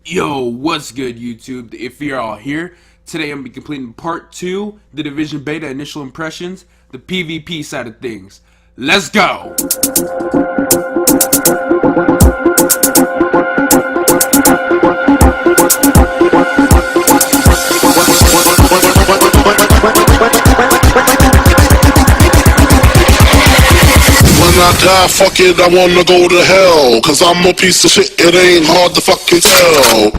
Yo, what's good YouTube? If you're all here, today I'm going to be completing part 2, the Division Beta Initial Impressions, the PvP side of things. Let's go! When I die, fuck it, I wanna go to hell. Cause I'm a piece of shit, it ain't hard to fucking tell.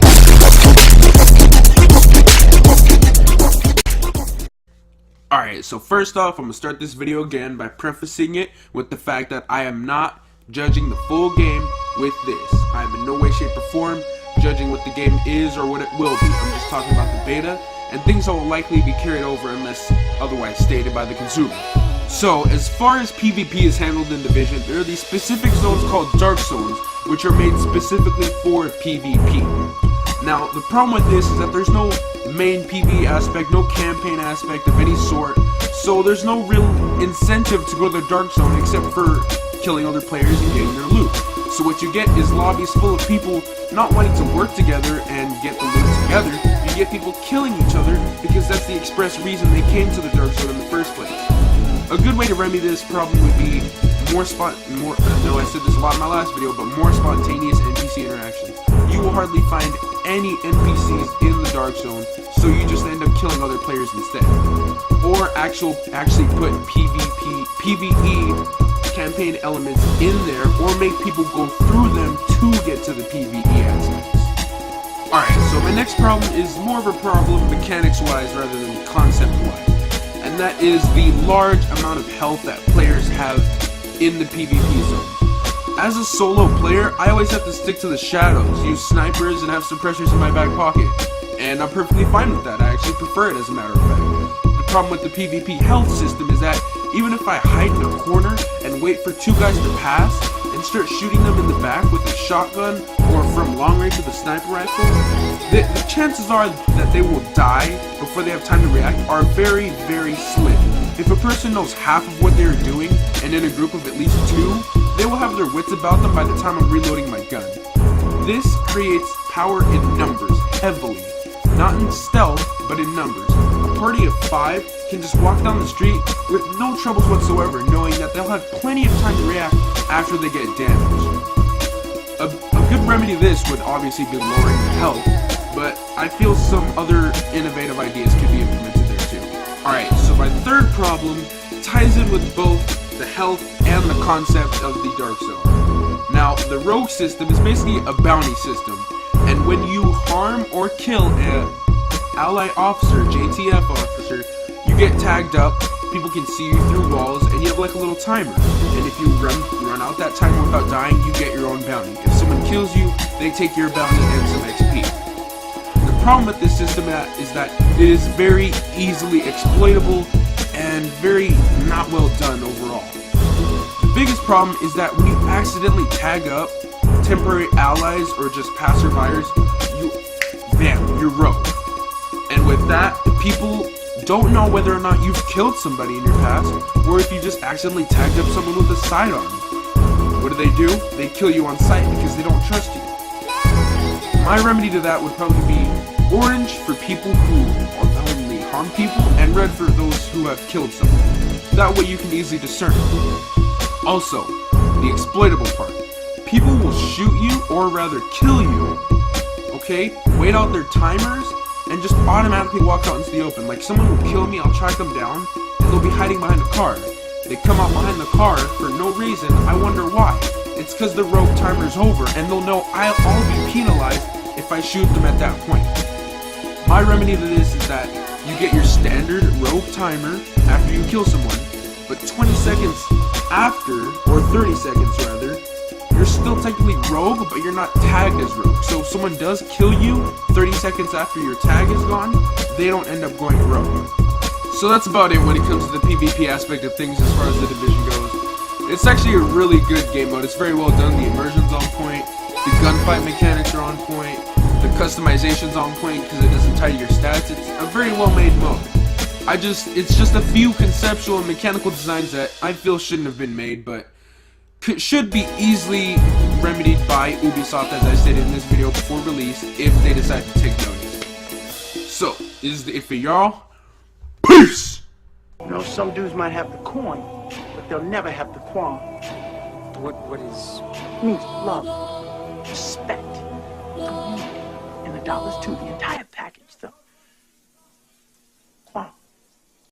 Alright, so first off, I'm going to start this video again by prefacing it with the fact that I am not judging the full game with this. I am in no way, shape, or form judging what the game is or what it will be. I'm just talking about the beta and things that will likely be carried over unless otherwise stated by the consumer. So, as far as PvP is handled in Division, there are these specific zones called Dark Zones, which are made specifically for PvP. Now, the problem with this is that there's no main PvE aspect, no campaign aspect of any sort, so there's no real incentive to go to the Dark Zone except for killing other players and getting their loot. So what you get is lobbies full of people not wanting to work together and get the loot together. You get people killing each other because that's the express reason they came to the Dark Zone in the first place. A good way to remedy this problem would be more I said this a lot in my last video, but more spontaneous NPC interactions. You will hardly find any NPCs in the Dark Zone, so you just end up killing other players instead. Or actually put PvE campaign elements in there, or make people go through them to get to the PvE aspects. Alright, so my next problem is more of a problem mechanics-wise rather than concept-wise. And that is the large amount of health that players have in the PvP zone. As a solo player, I always have to stick to the shadows, use snipers, and have suppressors in my back pocket. And I'm perfectly fine with that. I actually prefer it, as a matter of fact. The problem with the PvP health system is that even if I hide in a corner and wait for two guys to pass and start shooting them in the back with a shotgun or from long range with a sniper rifle, the chances are that they will die before they have time to react are very, very slim. If a person knows half of what they're doing and in a group of at least two, they will have their wits about them by the time I'm reloading my gun. This creates power in numbers, heavily. Not in stealth, but in numbers. A party of 5 can just walk down the street with no troubles whatsoever, knowing that they'll have plenty of time to react after they get damaged. A good remedy to this would obviously be lowering the health, but I feel some other innovative ideas could be implemented there too. Alright, so my third problem ties in with both the health and the concept of the Dark Zone. Now, the rogue system is basically a bounty system, and when you harm or kill an ally officer, JTF officer, you get tagged up, people can see you through walls, and you have like a little timer. And if you run out that timer without dying, you get your own bounty. If someone kills you, they take your bounty and some XP. The problem with this system is that it is very easily exploitable and very not well done overall. The biggest problem is that when you accidentally tag up temporary allies or just passerbyers, you're rogue. And with that, people don't know whether or not you've killed somebody in your past, or if you just accidentally tagged up someone with a sidearm. What do? They kill you on sight because they don't trust you. My remedy to that would probably be orange for people who only harm people, and red for those who have killed someone. That way you can easily discern. Also, the exploitable part. People will shoot you, or rather kill you, okay, wait out their timers, and just automatically walk out into the open. Like, someone will kill me, I'll track them down, and they'll be hiding behind a car. They come out behind the car for no reason. I wonder why. It's because the rogue timer's over, and they'll know I'll be penalized if I shoot them at that point. My remedy to this is that you get your standard rogue timer after you kill someone, but 20 seconds after, or 30 seconds rather, you're still technically rogue, but you're not tagged as rogue. So if someone does kill you 30 seconds after your tag is gone, they don't end up going rogue. So that's about it when it comes to the PvP aspect of things as far as the Division goes. It's actually a really good game mode. It's very well done. The immersion's on point. The gunfight mechanics are on point. The customization's on point because it doesn't tie to your stats. It's a very well made mode. It's just a few conceptual and mechanical designs that I feel shouldn't have been made, but should be easily remedied by Ubisoft, as I stated in this video, before release, if they decide to take notice. So, this is the it for y'all. Peace! You know, some dudes might have the coin, but they'll never have the qualm. What is... It means love, respect, and the dollars too, the entire package, though.